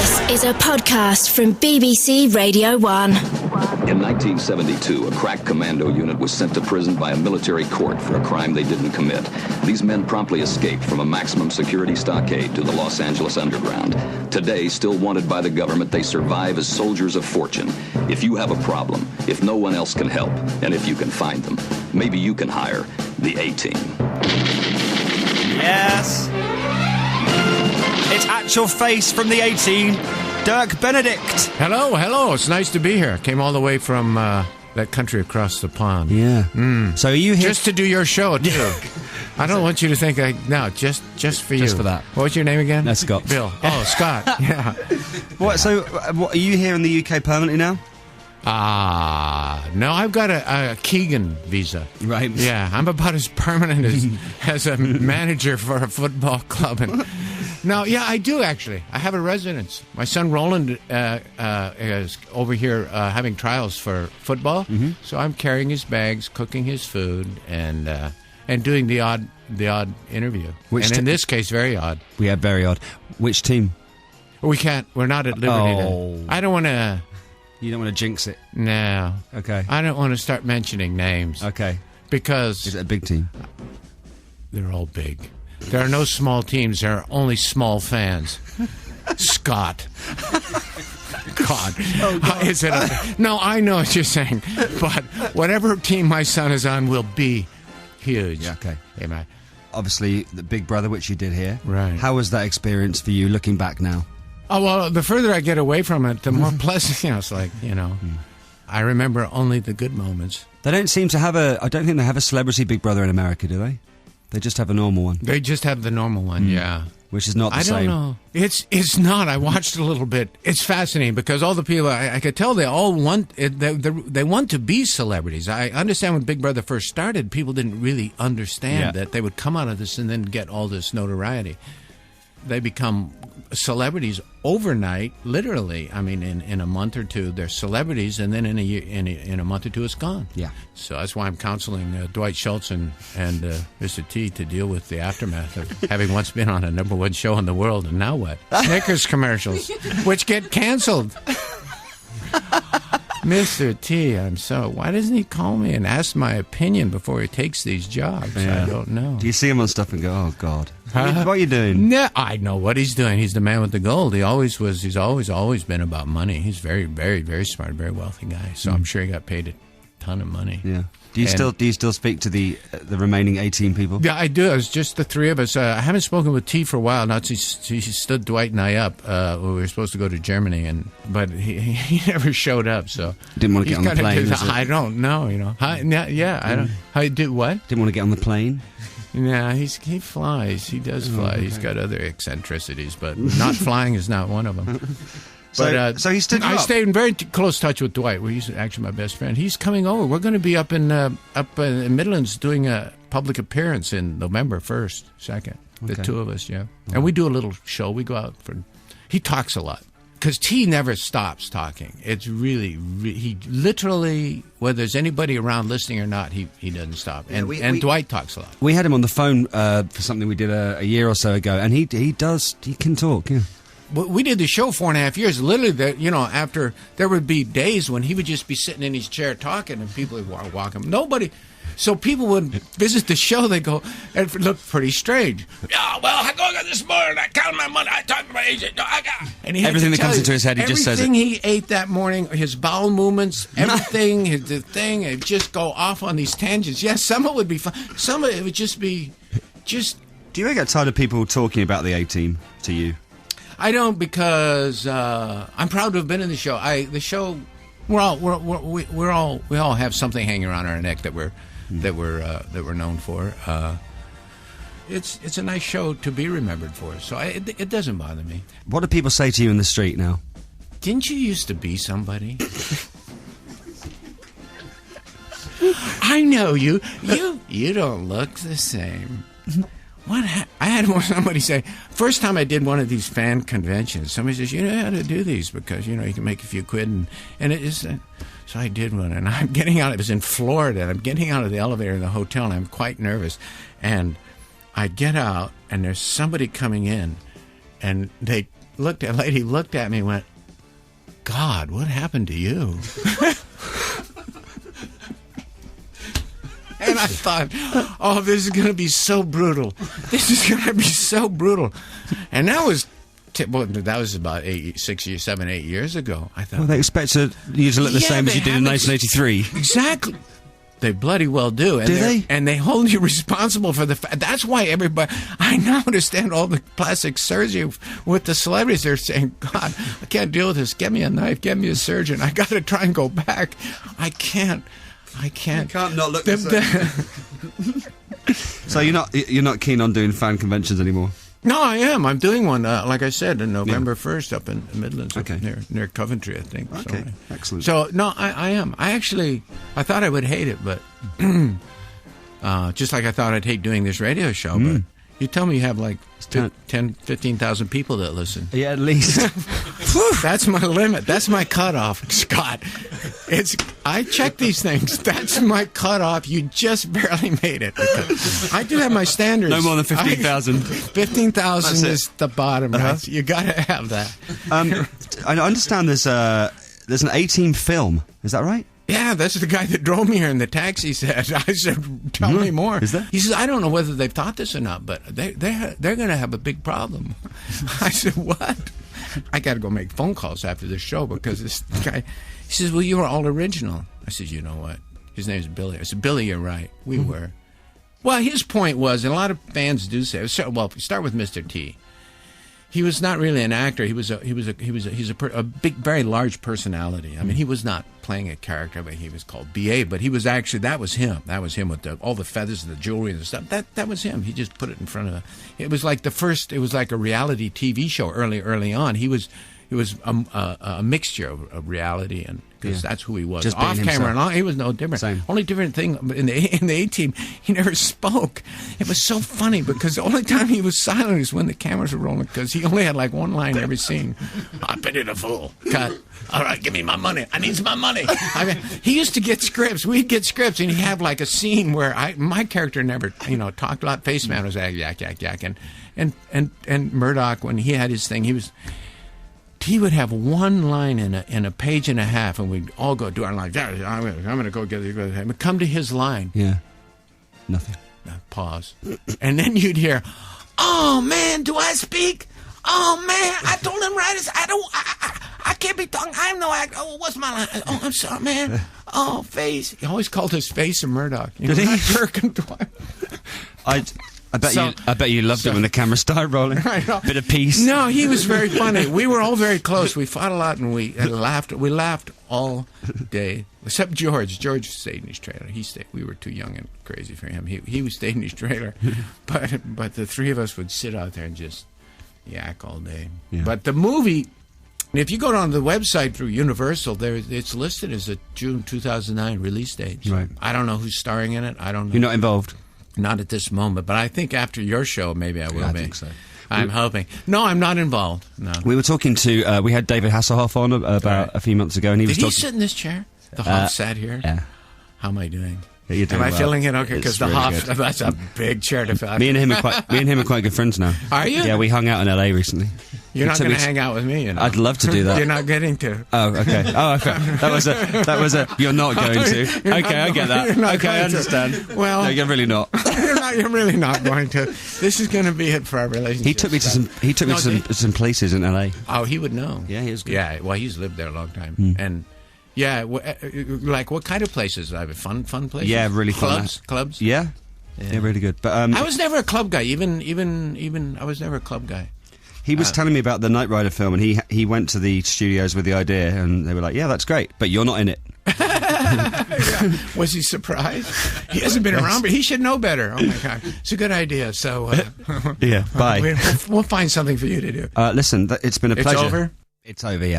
This is a podcast from BBC Radio 1. In 1972, a crack commando unit was sent to prison by a military court for a crime they didn't commit. These men promptly escaped from a maximum security stockade to the Los Angeles underground. Today, still wanted by the government, they survive as soldiers of fortune. If you have a problem, if no one else can help, and if you can find them, maybe you can hire the A-Team. Yes. It's Actual Face from the A-Team, Dirk Benedict. Hello. It's nice to be here. Came all the way from that country across the pond. Yeah. So are you here? Just to do your show, too. I don't want you to think just for you. Just for that. What's your name again? That's Scott. Bill. Oh, Scott. Yeah. What are you here in the UK permanently now? No, I've got a Keegan visa. Right. Yeah, I'm about as permanent as a manager for a football club. And no, yeah, I do actually. I have a residence. My son Roland is over here having trials for football, so I'm carrying his bags, cooking his food, and doing the odd interview. In this case, very odd. Yeah, very odd. Which team? We can't. We're not at liberty to. I don't want to. You don't want to jinx it? No. Okay. I don't want to start mentioning names. Okay. Because... Is it a big team? They're all big. There are no small teams. There are only small fans. Scott. God. Oh, God. Is it no, I know what you're saying. But whatever team my son is on will be huge. Yeah, okay. Yeah, obviously, the Big Brother, which you did here. Right. How was that experience for you, looking back now? Oh, well, the further I get away from it, the more pleasant, it's like, I remember only the good moments. They don't seem to have I don't think they have a celebrity Big Brother in America, do they? They just have a normal one. They just have the normal one, yeah. Which is not the same. I don't know. It's not. I watched a little bit. It's fascinating because all the people, I could tell they all want, they want to be celebrities. I understand when Big Brother first started, people didn't really understand that they would come out of this and then get all this notoriety. They become celebrities overnight, literally. I mean, in a month or two, they're celebrities, and then in a month or two, it's gone. Yeah. So that's why I'm counseling Dwight Schultz and Mr. T to deal with the aftermath of having once been on a #1 show in the world, and now what? Snickers commercials, which get canceled. Mr. T, why doesn't he call me and ask my opinion before he takes these jobs? Yeah. I don't know. Do you see him on stuff and go, oh, God. What are you doing? No, I know what he's doing. He's the man with the gold. He always was. He's always been about money. He's very, very, very smart, very wealthy guy. So I'm sure he got paid a ton of money. Yeah. Do you still speak to the remaining 18 people? Yeah, I do. It's just the three of us. I haven't spoken with T for a while. Now she stood Dwight and I up. We were supposed to go to Germany, but he never showed up. So didn't want to get on the plane. I don't know. I don't. How did what? Didn't want to get on the plane. Yeah, he flies. He does fly. Okay. He's got other eccentricities, but not flying is not one of them. So he stood you up. I stayed in very close touch with Dwight. He's actually my best friend. He's coming over. We're going to be up in Midlands doing a public appearance in November 1st, 2nd. The two of us, yeah. And we do a little show. We go out for... He talks a lot. Because T never stops talking. It's really... he literally, whether there's anybody around listening or not, he doesn't stop. And Dwight talks a lot. We had him on the phone for something we did a year or so ago, and he can talk, yeah. We did the show 4.5 years. Literally, after there would be days when he would just be sitting in his chair talking, and people would walk him. Nobody. So people would visit the show. They go, and it looked pretty strange. Yeah, well, I go this morning. I counted my money. I talked to my agent. I got. And he everything that comes into his head, he just says it. Everything he ate that morning, his bowel movements, everything, the thing, it just go off on these tangents. Yes, some of it would be fun. Some of it would just be, just. Do you ever get tired of people talking about the A-Team to you? I don't, because I'm proud to have been in the show. The show, we all have something hanging around our neck that we're known for. It's a nice show to be remembered for. So it doesn't bother me. What do people say to you in the street now? Didn't you used to be somebody? I know you. You don't look the same. I had somebody say, first time I did one of these fan conventions, somebody says, you know how to do these because, you can make a few quid. And it is, so I did one, and I'm getting out, it was in Florida, and I'm getting out of the elevator in the hotel, and I'm quite nervous. And I get out, and there's somebody coming in, and they lady looked at me and went, God, what happened to you? And I thought, oh, this is going to be so brutal. This is going to be so brutal. And that was about 7, 8 years ago. I thought, well, they expect you to look the same as you did in 1983. Exactly. They bloody well do. And do they? And they hold you responsible for the fact. That's why everybody... I now understand all the plastic surgery with the celebrities. They're saying, God, I can't deal with this. Get me a knife. Get me a surgeon. I got to try and go back. I can't. You can't not look the same. So you're not keen on doing fan conventions anymore? No, I am. I'm doing one, like I said, on November 1st up in the Midlands, near Coventry, I think. Okay, so, excellent. So, no, I am. I thought I would hate it, but just like I thought I'd hate doing this radio show, but you tell me you have like 10, 15,000 people that listen. Yeah, at least. That's my limit. That's my cutoff, Scott. I check these things. That's my cutoff. You just barely made it. I do have my standards. No more than 15,000. 15,000 is the bottom. Uh-huh. Right? You got to have that. I understand there's an A-Team film. Is that right? Yeah, that's the guy that drove me here in the taxi said. I said, tell me more. Is that? He says, I don't know whether they've taught this or not, but they're going to have a big problem. I said, what? I got to go make phone calls after this show because this guy, he says, well, you were all original. I said, you know what? His name's Billy. I said, Billy, you're right. We were. Well, his point was, and a lot of fans do say, well, start with Mr. T. He was not really an actor. He's a big, very large personality. I mean, he was not playing a character, but he was called B.A. But he was actually, that was him. That was him with all the feathers and the jewelry and stuff. That was him. He just put it in front of it was like it was like a reality TV show early on. He was a mixture of reality and because that's who he was. Just off being camera himself. and on, he was no different. Same. Only different thing in the A-Team, he never spoke. It was so funny because the only time he was silent is when the cameras were rolling because he only had like one line every scene. I pity the fool. Cut. All right, give me my money. I need my money. I mean, he used to get scripts. We'd get scripts, and he'd have like a scene where my character never, talked a lot. Faceman was like yak, and Murdoch, when he had his thing, he would have one line in a page and a half, and we'd all go do our line. I'm going to go get it. Come to his line. Yeah. Nothing. Pause. And then you'd hear, oh, man, do I speak? Oh, man, I told him right. I can't be talking. I'm no actor. Oh, what's my line? Oh, I'm sorry, man. Oh, Face. He always called his Face a Murdoch. Did he? I bet you loved it when the camera started rolling. Bit of peace. No, he was very funny. We were all very close. We fought a lot and we laughed. We laughed all day, except George. George stayed in his trailer. We were too young and crazy for him. He stayed in his trailer, but the three of us would sit out there and just yak all day. Yeah. But the movie, if you go on the website through Universal, it's listed as a June 2009 release date. So right. I don't know who's starring in it. I don't know. You're not involved. Not at this moment, but I think after your show, maybe I will be. I think so. I'm hoping. No, I'm not involved. No. We were talking to, we had David Hasselhoff on about a few months ago, and he was talking... Did he sit in this chair? The Hoff sat here? Yeah. How am I doing? Yeah, you're doing am I well. feeling it? Okay, because the really Hoff, good. that's a big chair to fill. Me and him are quite good friends now. Are you? Yeah, we hung out in LA recently. You're not going to hang out with me, I'd love to do that. You're not getting to. Oh, okay. Oh, okay. That was a. You're not going to. Okay, I get that. Okay, I understand. To. Well, no, you're really not. You're really not going to. This is going to be it for our relationship. He took me to some places in LA. Oh, he would know. Yeah, he was good. Yeah, well, he's lived there a long time, and. Yeah, like what kind of places? Fun places. Yeah, really fun. Clubs. Yeah, really good. But I was never a club guy. Even I was never a club guy. He was telling me about the Knight Rider film, and he went to the studios with the idea, and they were like, "Yeah, that's great, but you're not in it." Yeah. Was he surprised? He hasn't been around, but he should know better. Oh my God, it's a good idea. So yeah, bye. We'll find something for you to do. Listen, it's been a pleasure. It's over. It's over. Yeah.